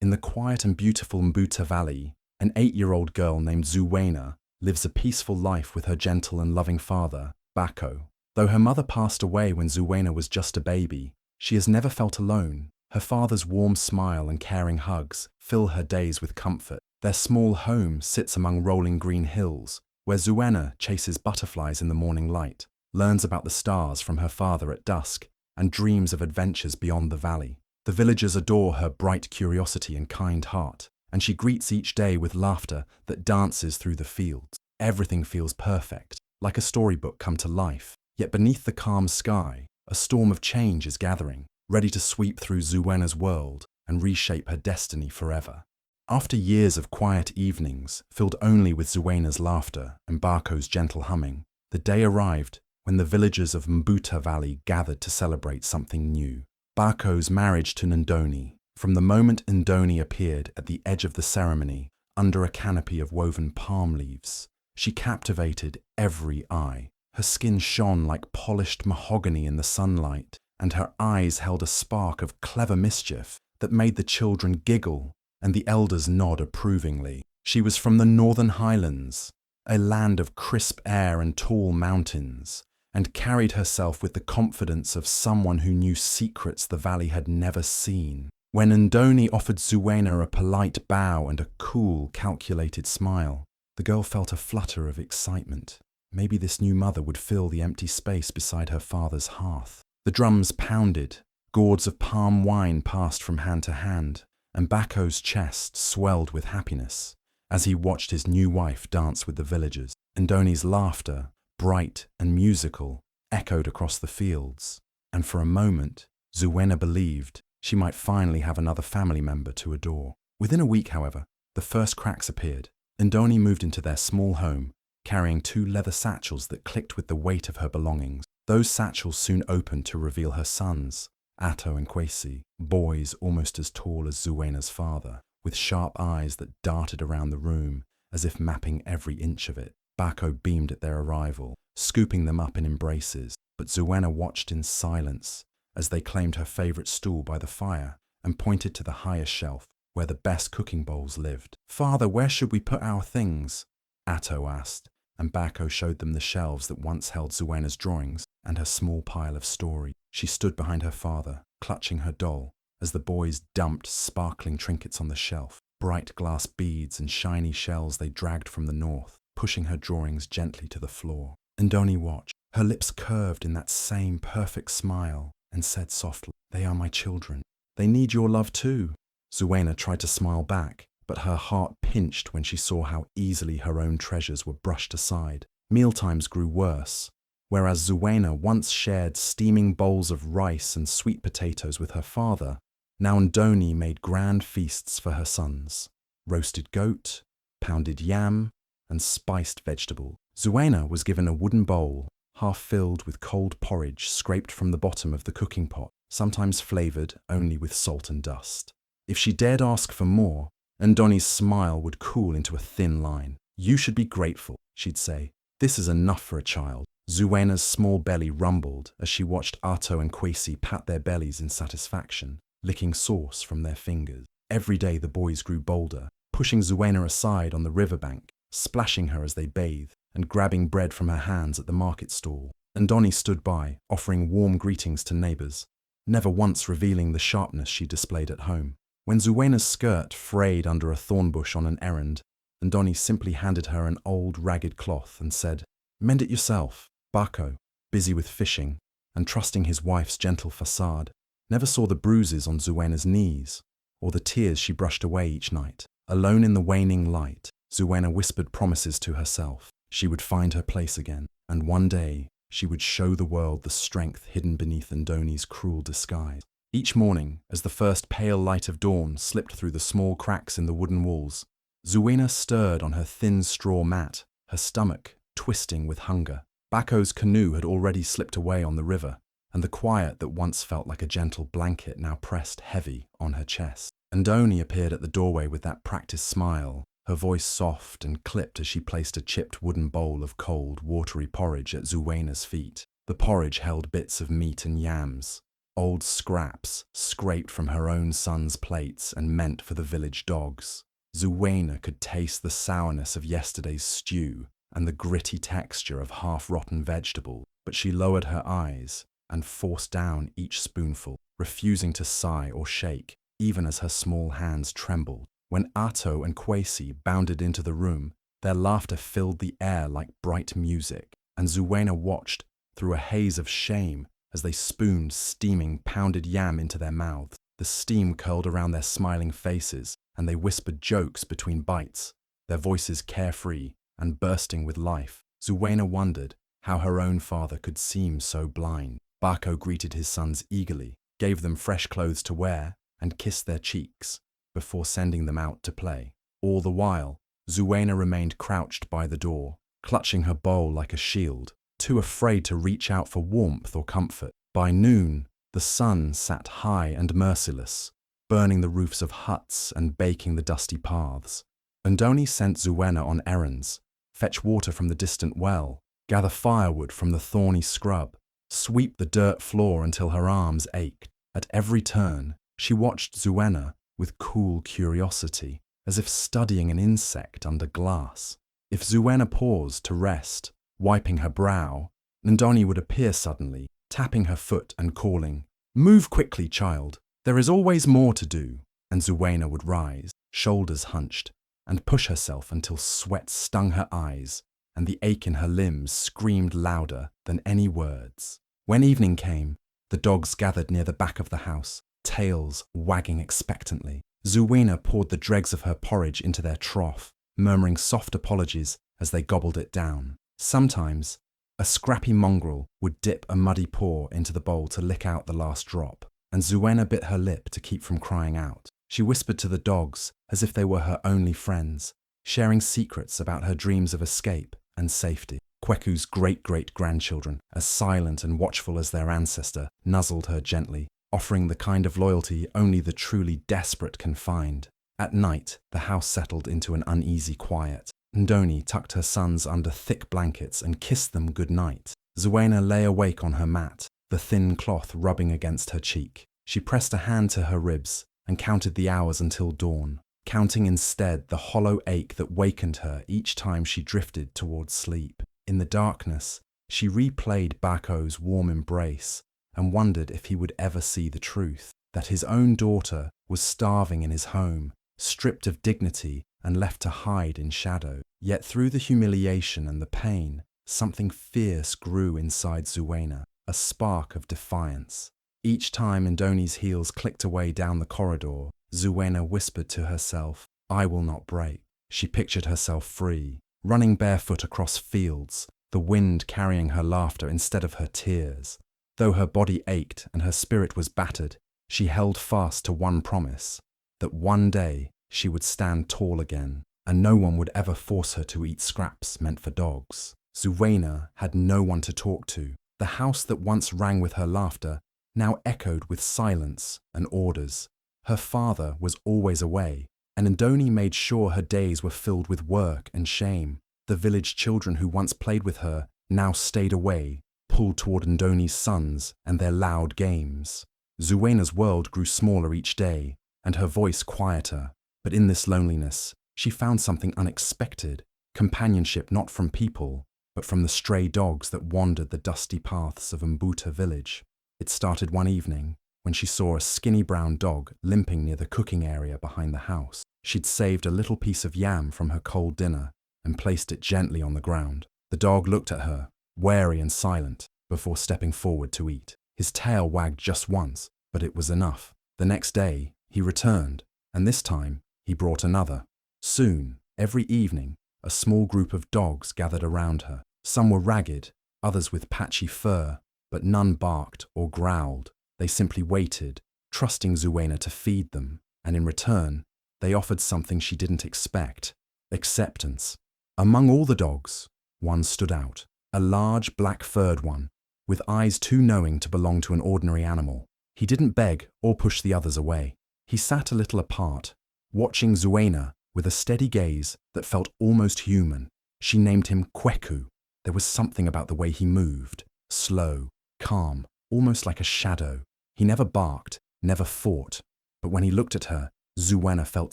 In the quiet and beautiful Mbuta Valley, an 8-year-old girl named Zuwena lives a peaceful life with her gentle and loving father, Bako. Though her mother passed away when Zuwena was just a baby, she has never felt alone. Her father's warm smile and caring hugs fill her days with comfort. Their small home sits among rolling green hills, where Zuwena chases butterflies in the morning light, learns about the stars from her father at dusk, and dreams of adventures beyond the valley. The villagers adore her bright curiosity and kind heart, and she greets each day with laughter that dances through the fields. Everything feels perfect, like a storybook come to life. Yet beneath the calm sky, a storm of change is gathering, ready to sweep through Zuwena's world and reshape her destiny forever. After years of quiet evenings, filled only with Zuwena's laughter and Bako's gentle humming, the day arrived when the villagers of Mbuta Valley gathered to celebrate something new. Bako's marriage to Ndoni. From the moment Ndoni appeared at the edge of the ceremony, under a canopy of woven palm leaves, she captivated every eye. Her skin shone like polished mahogany in the sunlight, and her eyes held a spark of clever mischief that made the children giggle and the elders nod approvingly. She was from the Northern Highlands, a land of crisp air and tall mountains, and carried herself with the confidence of someone who knew secrets the valley had never seen. When Ndoni offered Zuwena a polite bow and a cool, calculated smile, the girl felt a flutter of excitement. Maybe this new mother would fill the empty space beside her father's hearth. The drums pounded, gourds of palm wine passed from hand to hand, and Bako's chest swelled with happiness as he watched his new wife dance with the villagers. Ndoni's laughter, bright and musical, echoed across the fields, and for a moment, Zuwena believed she might finally have another family member to adore. Within a week, however, the first cracks appeared. Ndoni moved into their small home, carrying 2 leather satchels that clicked with the weight of her belongings. Those satchels soon opened to reveal her sons, Atto and Kwesi, boys almost as tall as Zuwena's father, with sharp eyes that darted around the room as if mapping every inch of it. Bako beamed at their arrival, scooping them up in embraces, but Zuwena watched in silence as they claimed her favorite stool by the fire and pointed to the highest shelf where the best cooking bowls lived. "Father, where should we put our things?" Atto asked, and Bako showed them the shelves that once held Zuwena's drawings and her small pile of story. She stood behind her father, clutching her doll, as the boys dumped sparkling trinkets on the shelf, bright glass beads and shiny shells they dragged from the north, pushing her drawings gently to the floor. Ndoni watched, her lips curved in that same perfect smile, and said softly, "They are my children. They need your love too." Zuwena tried to smile back, but her heart pinched when she saw how easily her own treasures were brushed aside. Mealtimes grew worse. Whereas Zuwena once shared steaming bowls of rice and sweet potatoes with her father, now Ndoni made grand feasts for her sons. Roasted goat, pounded yam, and spiced vegetable. Zuwena was given a wooden bowl, half filled with cold porridge scraped from the bottom of the cooking pot, sometimes flavoured only with salt and dust. If she dared ask for more, Ndoni's smile would cool into a thin line. "You should be grateful," she'd say. "This is enough for a child." Zuwena's small belly rumbled as she watched Atto and Kwesi pat their bellies in satisfaction, licking sauce from their fingers. Every day the boys grew bolder, pushing Zuwena aside on the riverbank, splashing her as they bathed, and grabbing bread from her hands at the market stall. Ndoni stood by, offering warm greetings to neighbours, never once revealing the sharpness she displayed at home. When Zuwena's skirt frayed under a thorn bush on an errand, Ndoni simply handed her an old ragged cloth and said, "Mend it yourself." Bako, busy with fishing and trusting his wife's gentle facade, never saw the bruises on Zuwena's knees or the tears she brushed away each night. Alone in the waning light, Zuwena whispered promises to herself. She would find her place again, and one day she would show the world the strength hidden beneath Ndoni's cruel disguise. Each morning, as the first pale light of dawn slipped through the small cracks in the wooden walls, Zuwena stirred on her thin straw mat, her stomach twisting with hunger. Bako's canoe had already slipped away on the river, and the quiet that once felt like a gentle blanket now pressed heavy on her chest. Ndoni appeared at the doorway with that practiced smile, her voice soft and clipped as she placed a chipped wooden bowl of cold, watery porridge at Zuwena's feet. The porridge held bits of meat and yams, old scraps scraped from her own son's plates and meant for the village dogs. Zuwaina could taste the sourness of yesterday's stew and the gritty texture of half-rotten vegetable, but she lowered her eyes and forced down each spoonful, refusing to sigh or shake, even as her small hands trembled. When Ato and Kwesi bounded into the room, their laughter filled the air like bright music, and Zuwaina watched through a haze of shame as they spooned steaming pounded yam into their mouths. The steam curled around their smiling faces, and they whispered jokes between bites, their voices carefree and bursting with life. Zuwaina wondered how her own father could seem so blind. Bako greeted his sons eagerly, gave them fresh clothes to wear, and kissed their cheeks before sending them out to play. All the while, Zuwaina remained crouched by the door, clutching her bowl like a shield, too afraid to reach out for warmth or comfort. By noon, the sun sat high and merciless, burning the roofs of huts and baking the dusty paths. Undoni sent Zuwaina on errands, fetch water from the distant well, gather firewood from the thorny scrub, sweep the dirt floor until her arms ached. At every turn, she watched Zuwaina with cool curiosity, as if studying an insect under glass. If Zuwaina paused to rest, wiping her brow, Undoni would appear suddenly, tapping her foot and calling, "Move quickly, child, there is always more to do." And Zuwaina would rise, shoulders hunched, and push herself until sweat stung her eyes and the ache in her limbs screamed louder than any words. When evening came, the dogs gathered near the back of the house, tails wagging expectantly. Zuwaina poured the dregs of her porridge into their trough, murmuring soft apologies as they gobbled it down. Sometimes, a scrappy mongrel would dip a muddy paw into the bowl to lick out the last drop, and Zuwaina bit her lip to keep from crying out. She whispered to the dogs as if they were her only friends, sharing secrets about her dreams of escape and safety. Kweku's great-great-grandchildren, as silent and watchful as their ancestor, nuzzled her gently, offering the kind of loyalty only the truly desperate can find. At night, the house settled into an uneasy quiet. Undoni tucked her sons under thick blankets and kissed them good night. Zuwaina lay awake on her mat, the thin cloth rubbing against her cheek. She pressed a hand to her ribs and counted the hours until dawn, counting instead the hollow ache that wakened her each time she drifted towards sleep. In the darkness, she replayed Bako's warm embrace and wondered if he would ever see the truth, that his own daughter was starving in his home, stripped of dignity and left to hide in shadow. Yet through the humiliation and the pain, something fierce grew inside Zuwaina, a spark of defiance. Each time Undoni's heels clicked away down the corridor, Zuwaina whispered to herself, "I will not break." She pictured herself free, running barefoot across fields, the wind carrying her laughter instead of her tears. Though her body ached and her spirit was battered, she held fast to one promise, that one day she would stand tall again, and no one would ever force her to eat scraps meant for dogs. Zuwaina had no one to talk to. The house that once rang with her laughter now echoed with silence and orders. Her father was always away, and Undoni made sure her days were filled with work and shame. The village children who once played with her now stayed away, pulled toward Undoni's sons and their loud games. Zuwaina's world grew smaller each day, and her voice quieter. But in this loneliness, she found something unexpected, companionship not from people, but from the stray dogs that wandered the dusty paths of Mbuta village. It started one evening when she saw a skinny brown dog limping near the cooking area behind the house. She'd saved a little piece of yam from her cold dinner and placed it gently on the ground. The dog looked at her, wary and silent, before stepping forward to eat. His tail wagged just once, but it was enough. The next day, he returned, and this time, he brought another. Soon, every evening, a small group of dogs gathered around her. Some were ragged, others with patchy fur, but none barked or growled. They simply waited, trusting Zuwaina to feed them, and in return, they offered something she didn't expect: acceptance. Among all the dogs, one stood out, a large black-furred one, with eyes too knowing to belong to an ordinary animal. He didn't beg or push the others away. He sat a little apart, watching Zuwaina with a steady gaze that felt almost human. She named him Kweku. There was something about the way he moved, slow, calm, almost like a shadow. He never barked, never fought, but when he looked at her, Zuena felt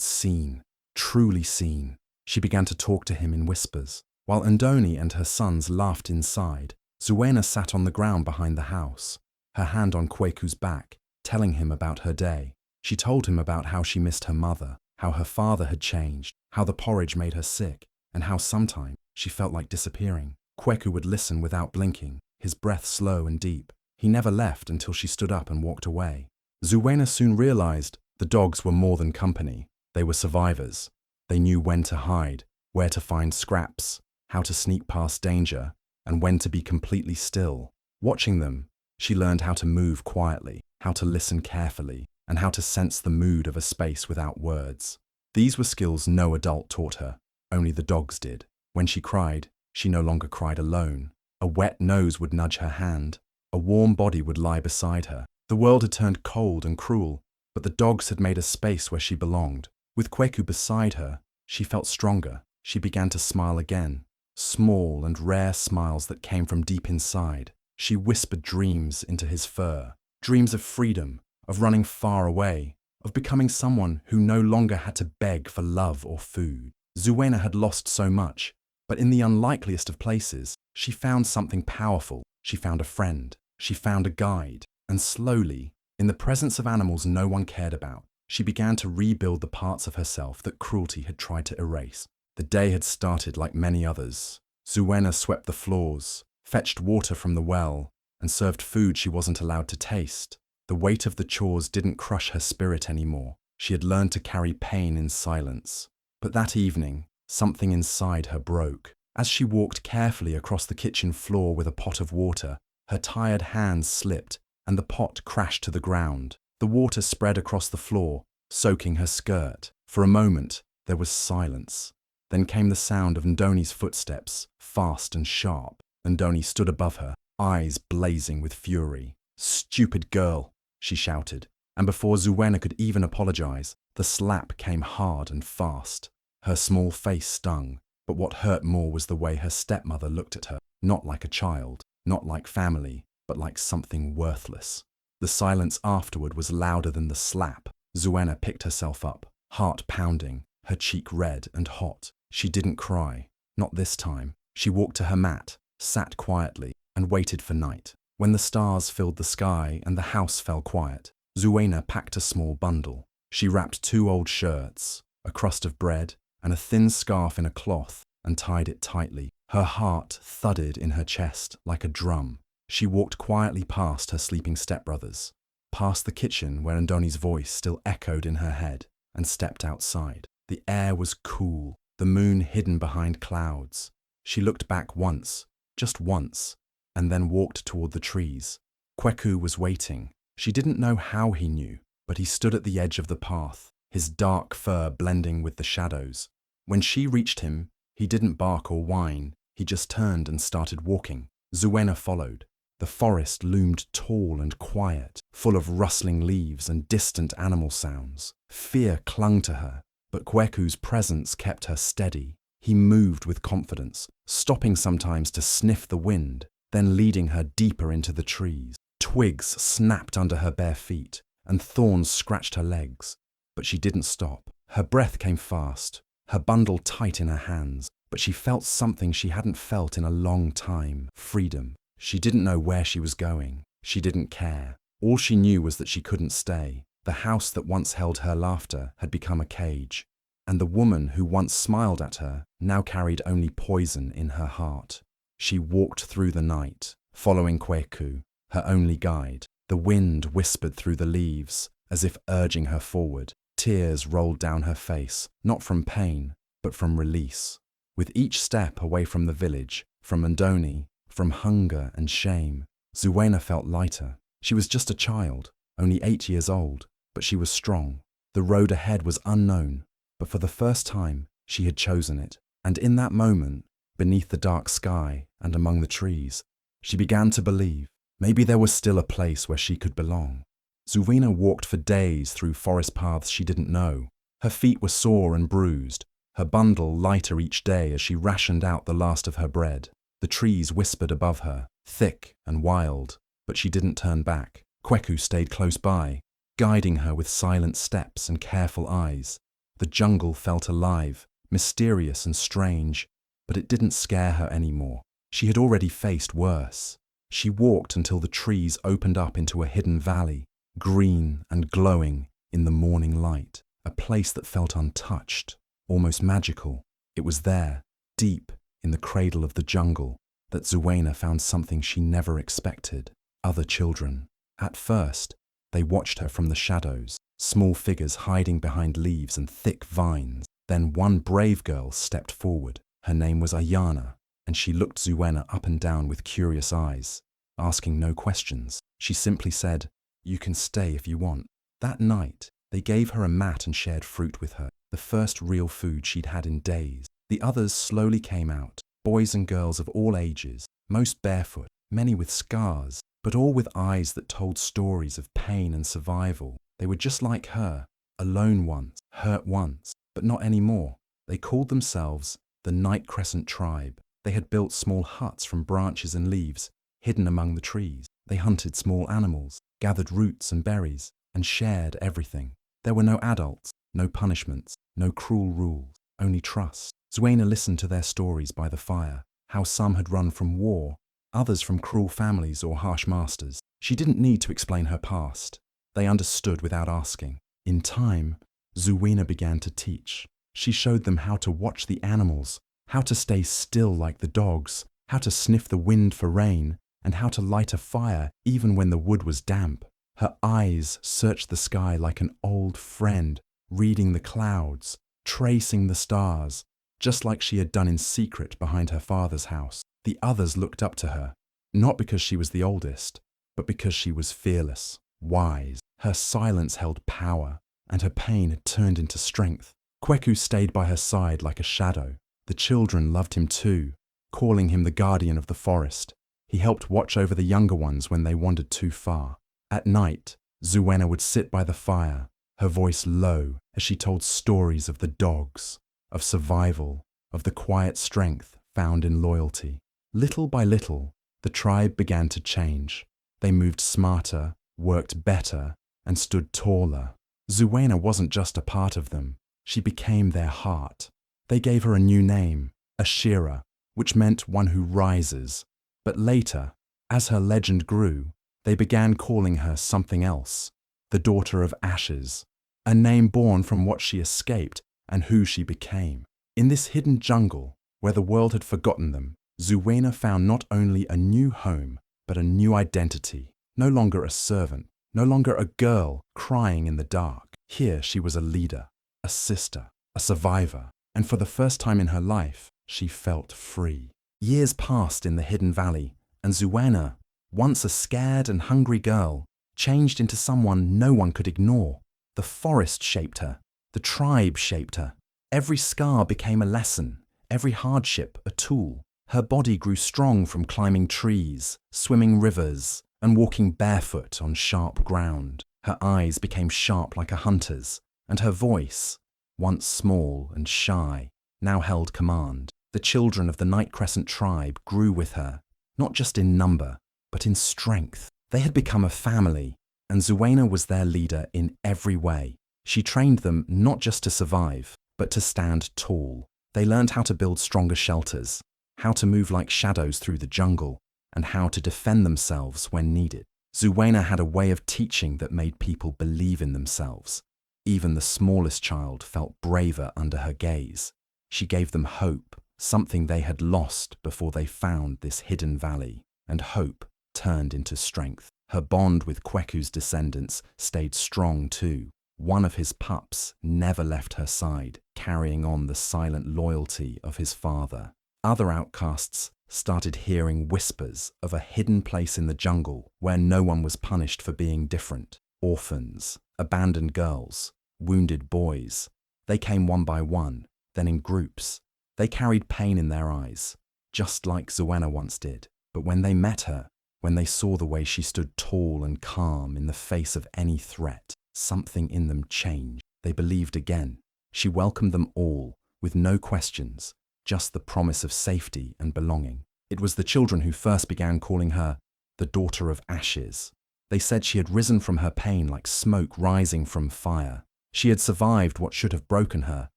seen, truly seen. She began to talk to him in whispers. While Ndoni and her sons laughed inside, Zuena sat on the ground behind the house, her hand on Kweku's back, telling him about her day. She told him about how she missed her mother, how her father had changed, how the porridge made her sick, and how sometimes she felt like disappearing. Kweku would listen without blinking, his breath slow and deep. He never left until she stood up and walked away. Zuena soon realized the dogs were more than company. They were survivors. They knew when to hide, where to find scraps, how to sneak past danger, and when to be completely still. Watching them, she learned how to move quietly, how to listen carefully, and how to sense the mood of a space without words. These were skills no adult taught her, only the dogs did. When she cried, she no longer cried alone. A wet nose would nudge her hand. A warm body would lie beside her. The world had turned cold and cruel, but the dogs had made a space where she belonged. With Kweku beside her, she felt stronger. She began to smile again, small and rare smiles that came from deep inside. She whispered dreams into his fur, dreams of freedom, of running far away, of becoming someone who no longer had to beg for love or food. Zuena had lost so much, but in the unlikeliest of places, she found something powerful. She found a friend. She found a guide. And slowly, in the presence of animals no one cared about, she began to rebuild the parts of herself that cruelty had tried to erase. The day had started like many others. Zuena swept the floors, fetched water from the well, and served food she wasn't allowed to taste. The weight of the chores didn't crush her spirit anymore. She had learned to carry pain in silence. But that evening, something inside her broke. As she walked carefully across the kitchen floor with a pot of water, her tired hands slipped and the pot crashed to the ground. The water spread across the floor, soaking her skirt. For a moment, there was silence. Then came the sound of Ndoni's footsteps, fast and sharp. Ndoni stood above her, eyes blazing with fury. "Stupid girl," she shouted, and before Zuena could even apologize, the slap came hard and fast. Her small face stung, but what hurt more was the way her stepmother looked at her, not like a child, not like family, but like something worthless. The silence afterward was louder than the slap. Zuena picked herself up, heart pounding, her cheek red and hot. She didn't cry, not this time. She walked to her mat, sat quietly, and waited for night. When the stars filled the sky and the house fell quiet, Zuena packed a small bundle. She wrapped 2 old shirts, a crust of bread, and a thin scarf in a cloth, and tied it tightly. Her heart thudded in her chest like a drum. She walked quietly past her sleeping stepbrothers, past the kitchen where Ndoni's voice still echoed in her head, and stepped outside. The air was cool, the moon hidden behind clouds. She looked back once, just once, and then walked toward the trees. Kweku was waiting. She didn't know how he knew, but he stood at the edge of the path, his dark fur blending with the shadows. When she reached him, he didn't bark or whine. He just turned and started walking. Zuena followed. The forest loomed tall and quiet, full of rustling leaves and distant animal sounds. Fear clung to her, but Kweku's presence kept her steady. He moved with confidence, stopping sometimes to sniff the wind, then leading her deeper into the trees. Twigs snapped under her bare feet, and thorns scratched her legs. But she didn't stop. Her breath came fast, her bundle tight in her hands, but she felt something she hadn't felt in a long time: freedom. She didn't know where she was going. She didn't care. All she knew was that she couldn't stay. The house that once held her laughter had become a cage, and the woman who once smiled at her now carried only poison in her heart. She walked through the night, following Kweku, her only guide. The wind whispered through the leaves, as if urging her forward. Tears rolled down her face, not from pain, but from release. With each step away from the village, from Ndoni, from hunger and shame, Zuena felt lighter. She was just a child, only 8 years old, but she was strong. The road ahead was unknown, but for the first time, she had chosen it. And in that moment, beneath the dark sky and among the trees, she began to believe maybe there was still a place where she could belong. Zuena walked for days through forest paths she didn't know. Her feet were sore and bruised, her bundle lighter each day as she rationed out the last of her bread. The trees whispered above her, thick and wild, but she didn't turn back. Kweku stayed close by, guiding her with silent steps and careful eyes. The jungle felt alive, mysterious and strange, but it didn't scare her anymore. She had already faced worse. She walked until the trees opened up into a hidden valley, green and glowing in the morning light, a place that felt untouched, almost magical. It was there, deep in the cradle of the jungle, that Zuena found something she never expected: other children. At first, they watched her from the shadows, small figures hiding behind leaves and thick vines. Then one brave girl stepped forward. Her name was Ayana, and she looked Zuena up and down with curious eyes, asking no questions. She simply said, "You can stay if you want." That night, they gave her a mat and shared fruit with her, the first real food she'd had in days. The others slowly came out, boys and girls of all ages, most barefoot, many with scars, but all with eyes that told stories of pain and survival. They were just like her, alone once, hurt once, but not anymore. They called themselves the Night Crescent Tribe. They had built small huts from branches and leaves, hidden among the trees. They hunted small animals, gathered roots and berries, and shared everything. There were no adults, no punishments, no cruel rules, only trust. Zuena listened to their stories by the fire, how some had run from war, others from cruel families or harsh masters. She didn't need to explain her past. They understood without asking. In time, Zuena began to teach. She showed them how to watch the animals, how to stay still like the dogs, how to sniff the wind for rain, and how to light a fire even when the wood was damp. Her eyes searched the sky like an old friend, reading the clouds, tracing the stars, just like she had done in secret behind her father's house. The others looked up to her, not because she was the oldest, but because she was fearless, wise. Her silence held power, and her pain had turned into strength. Kweku stayed by her side like a shadow. The children loved him too, calling him the guardian of the forest. He helped watch over the younger ones when they wandered too far. At night, Zuena would sit by the fire, her voice low as she told stories of the dogs, of survival, of the quiet strength found in loyalty. Little by little, the tribe began to change. They moved smarter, worked better, and stood taller. Zuena wasn't just a part of them. She became their heart. They gave her a new name, Ashira, which meant one who rises. But later, as her legend grew, they began calling her something else, the Daughter of Ashes, a name born from what she escaped and who she became. In this hidden jungle, where the world had forgotten them, Zuena found not only a new home, but a new identity. No longer a servant, no longer a girl crying in the dark. Here she was a leader, a sister, a survivor, and for the first time in her life, she felt free. Years passed in the hidden valley, and Zuena, once a scared and hungry girl, changed into someone no one could ignore. The forest shaped her. The tribe shaped her. Every scar became a lesson, every hardship a tool. Her body grew strong from climbing trees, swimming rivers, and walking barefoot on sharp ground. Her eyes became sharp like a hunter's, and her voice, once small and shy, now held command. The children of the Night Crescent tribe grew with her, not just in number, but in strength. They had become a family, and Zuena was their leader in every way. She trained them not just to survive, but to stand tall. They learned how to build stronger shelters, how to move like shadows through the jungle, and how to defend themselves when needed. Zuena had a way of teaching that made people believe in themselves. Even the smallest child felt braver under her gaze. She gave them hope, something they had lost before they found this hidden valley, and hope turned into strength. Her bond with Kweku's descendants stayed strong too. One of his pups never left her side, carrying on the silent loyalty of his father. Other outcasts started hearing whispers of a hidden place in the jungle where no one was punished for being different. Orphans, abandoned girls, wounded boys. They came one by one, then in groups. They carried pain in their eyes, just like Zuena once did. But when they met her, when they saw the way she stood tall and calm in the face of any threat, something in them changed. They believed again. She welcomed them all, with no questions, just the promise of safety and belonging. It was the children who first began calling her the Daughter of Ashes, They said she had risen from her pain like smoke rising from fire. She had survived what should have broken her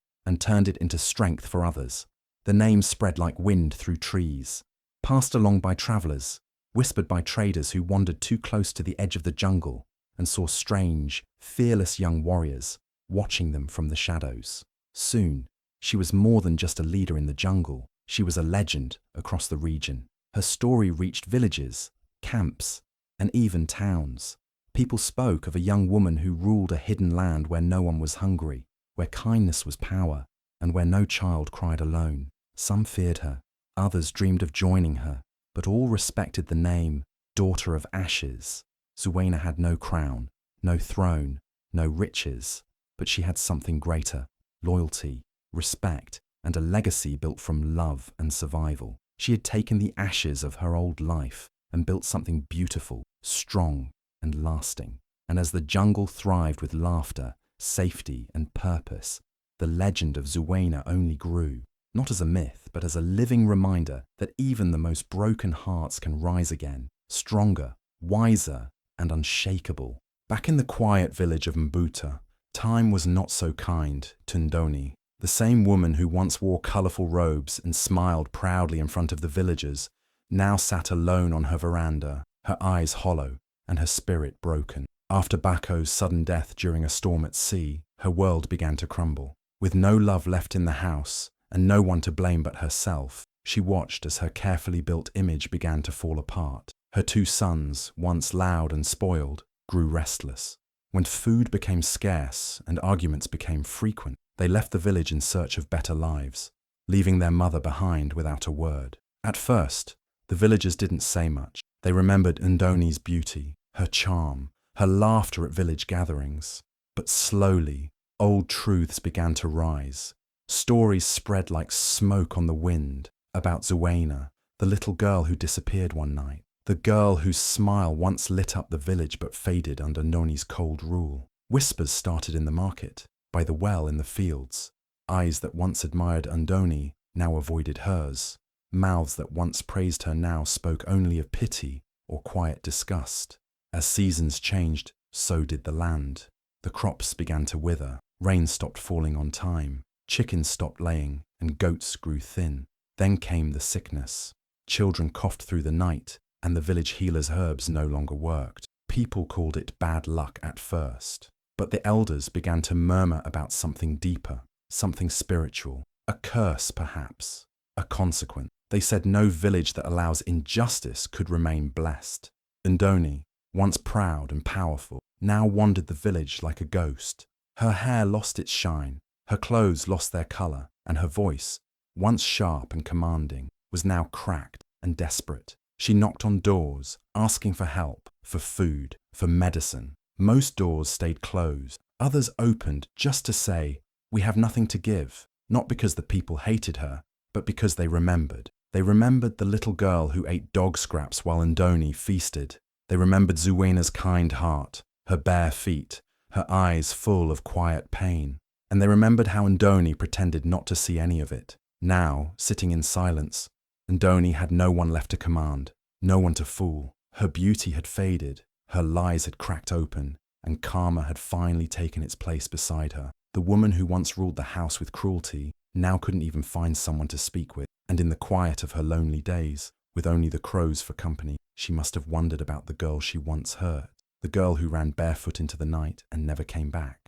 and turned it into strength for others. The name spread like wind through trees, passed along by travelers, whispered by traders who wandered too close to the edge of the jungle and saw strange, fearless young warriors watching them from the shadows. Soon, she was more than just a leader in the jungle. She was a legend across the region. Her story reached villages, camps, and even towns. People spoke of a young woman who ruled a hidden land where no one was hungry, where kindness was power, and where no child cried alone. Some feared her, others dreamed of joining her, but all respected the name Daughter of Ashes. Zuwaina had no crown, no throne, no riches, but she had something greater: loyalty, respect, and a legacy built from love and survival. She had taken the ashes of her old life and built something beautiful, strong, and lasting. And as the jungle thrived with laughter, safety, and purpose, the legend of Zuwaina only grew, not as a myth, but as a living reminder that even the most broken hearts can rise again, stronger, wiser, and unshakable. Back in the quiet village of Mbuta, time was not so kind to Ndoni. The same woman who once wore colourful robes and smiled proudly in front of the villagers now sat alone on her veranda, her eyes hollow and her spirit broken. After Bako's sudden death during a storm at sea, her world began to crumble. With no love left in the house and no one to blame but herself, she watched as her carefully built image began to fall apart. Her two sons, once loud and spoiled, grew restless. When food became scarce and arguments became frequent, they left the village in search of better lives, leaving their mother behind without a word. At first, the villagers didn't say much. They remembered Ndoni's beauty, her charm, her laughter at village gatherings. But slowly, old truths began to rise. Stories spread like smoke on the wind about Zuwaina, the little girl who disappeared one night, the girl whose smile once lit up the village but faded under Noni's cold rule. Whispers started in the market, by the well in the fields. Eyes that once admired Ndoni now avoided hers. Mouths that once praised her now spoke only of pity or quiet disgust. As seasons changed, so did the land. The crops began to wither, rain stopped falling on time, chickens stopped laying, and goats grew thin. Then came the sickness. Children coughed through the night, and the village healer's herbs no longer worked. People called it bad luck at first, but the elders began to murmur about something deeper, something spiritual, a curse perhaps, a consequence. They said no village that allows injustice could remain blessed. Ndoni, once proud and powerful, now wandered the village like a ghost. Her hair lost its shine, her clothes lost their colour, and her voice, once sharp and commanding, was now cracked and desperate. She knocked on doors, asking for help, for food, for medicine. Most doors stayed closed. Others opened just to say, "We have nothing to give," not because the people hated her, but because they remembered. They remembered the little girl who ate dog scraps while Ndoni feasted. They remembered Zuwaina's kind heart, her bare feet, her eyes full of quiet pain. And they remembered how Ndoni pretended not to see any of it. Now, sitting in silence, Ndoni had no one left to command, no one to fool. Her beauty had faded, her lies had cracked open, and karma had finally taken its place beside her. The woman who once ruled the house with cruelty now couldn't even find someone to speak with. And in the quiet of her lonely days, with only the crows for company, she must have wondered about the girl she once hurt, the girl who ran barefoot into the night and never came back.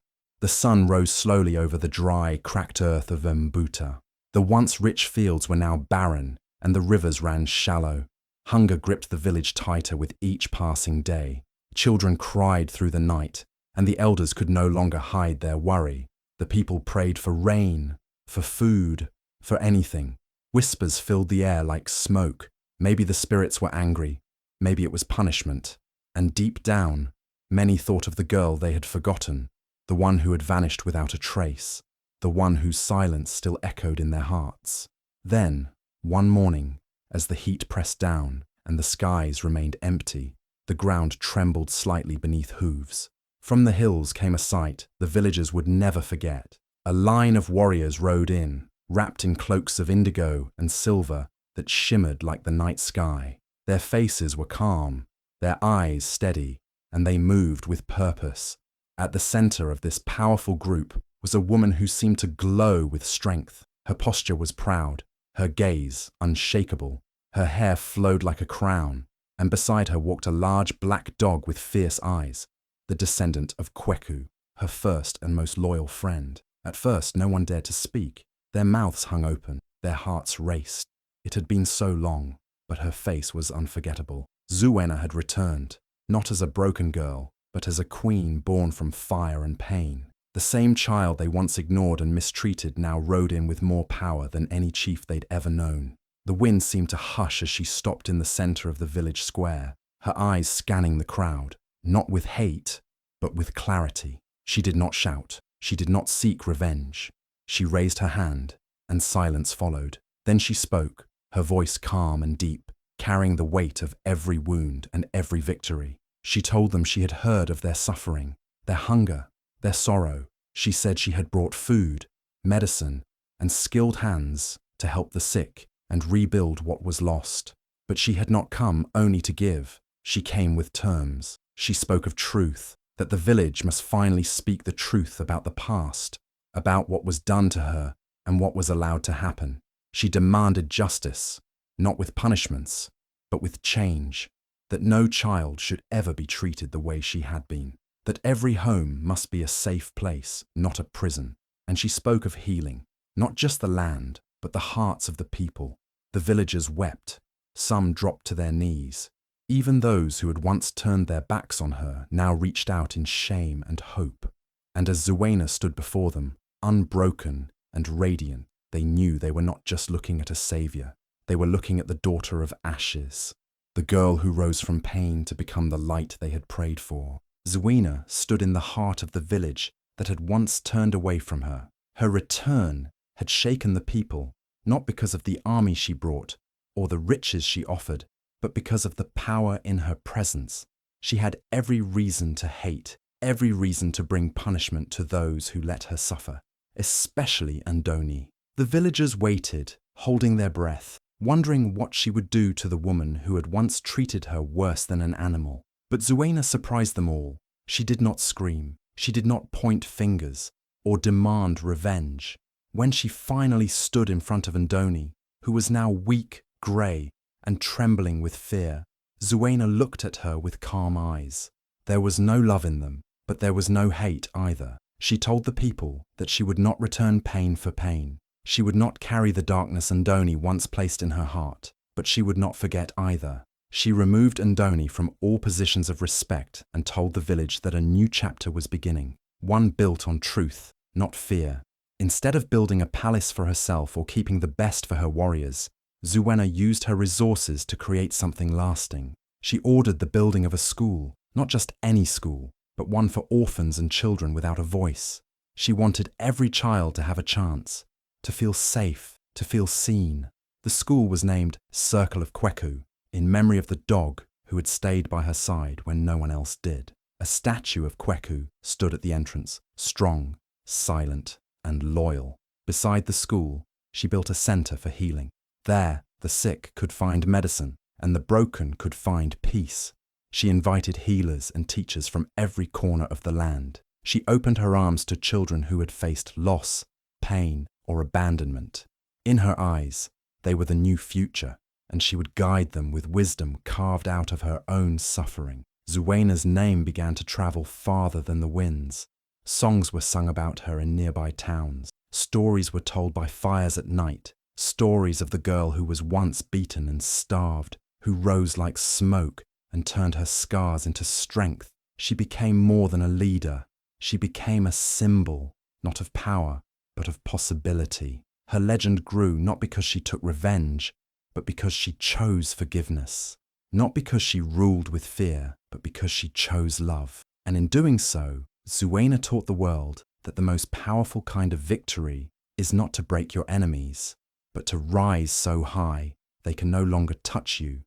The sun rose slowly over the dry, cracked earth of Mbuta. The once rich fields were now barren, and the rivers ran shallow. Hunger gripped the village tighter with each passing day. Children cried through the night, and the elders could no longer hide their worry. The people prayed for rain, for food, for anything. Whispers filled the air like smoke. Maybe the spirits were angry, maybe it was punishment. And deep down, many thought of the girl they had forgotten, the one who had vanished without a trace, the one whose silence still echoed in their hearts. Then, one morning, as the heat pressed down and the skies remained empty, the ground trembled slightly beneath hooves. From the hills came a sight the villagers would never forget. A line of warriors rode in, wrapped in cloaks of indigo and silver that shimmered like the night sky. Their faces were calm, their eyes steady, and they moved with purpose. At the center of this powerful group was a woman who seemed to glow with strength. Her posture was proud, her gaze unshakable. Her hair flowed like a crown, and beside her walked a large black dog with fierce eyes, the descendant of Kweku, her first and most loyal friend. At first, no one dared to speak. Their mouths hung open, their hearts raced. It had been so long, but her face was unforgettable. Zuena had returned, not as a broken girl, but as a queen born from fire and pain. The same child they once ignored and mistreated now rode in with more power than any chief they'd ever known. The wind seemed to hush as she stopped in the center of the village square, her eyes scanning the crowd, not with hate, but with clarity. She did not shout. She did not seek revenge. She raised her hand, and silence followed. Then she spoke, her voice calm and deep, carrying the weight of every wound and every victory. She told them she had heard of their suffering, their hunger, their sorrow. She said she had brought food, medicine, and skilled hands to help the sick and rebuild what was lost. But she had not come only to give. She came with terms. She spoke of truth, that the village must finally speak the truth about the past, about what was done to her and what was allowed to happen. She demanded justice, not with punishments, but with change, that no child should ever be treated the way she had been, that every home must be a safe place, not a prison. And she spoke of healing, not just the land, but the hearts of the people. The villagers wept. Some dropped to their knees. Even those who had once turned their backs on her now reached out in shame and hope. And as Zuena stood before them, unbroken and radiant, they knew they were not just looking at a savior. They were looking at the daughter of ashes, the girl who rose from pain to become the light they had prayed for. Zuena stood in the heart of the village that had once turned away from her. Her return had shaken the people, not because of the army she brought or the riches she offered, but because of the power in her presence. She had every reason to hate, every reason to bring punishment to those who let her suffer, especially Andoni. The villagers waited, holding their breath, wondering what she would do to the woman who had once treated her worse than an animal. But Zuena surprised them all. She did not scream. She did not point fingers or demand revenge. When she finally stood in front of Andoni, who was now weak, grey, and trembling with fear, Zuena looked at her with calm eyes. There was no love in them, but there was no hate either. She told the people that she would not return pain for pain. She would not carry the darkness Andoni once placed in her heart, but she would not forget either. She removed Andoni from all positions of respect and told the village that a new chapter was beginning, one built on truth, not fear. Instead of building a palace for herself or keeping the best for her warriors, Zuena used her resources to create something lasting. She ordered the building of a school, not just any school, but one for orphans and children without a voice. She wanted every child to have a chance, to feel safe, to feel seen. The school was named Circle of Kweku, in memory of the dog who had stayed by her side when no one else did. A statue of Kweku stood at the entrance, strong, silent, and loyal. Beside the school, she built a center for healing. There, the sick could find medicine, and the broken could find peace. She invited healers and teachers from every corner of the land. She opened her arms to children who had faced loss, pain, or abandonment. In her eyes, they were the new future, and she would guide them with wisdom carved out of her own suffering. Zuena's name began to travel farther than the winds. Songs were sung about her in nearby towns. Stories were told by fires at night. Stories of the girl who was once beaten and starved, who rose like smoke and turned her scars into strength. She became more than a leader. She became a symbol, not of power, but of possibility. Her legend grew not because she took revenge, but because she chose forgiveness. Not because she ruled with fear, but because she chose love. And in doing so, Zuena taught the world that the most powerful kind of victory is not to break your enemies, but to rise so high they can no longer touch you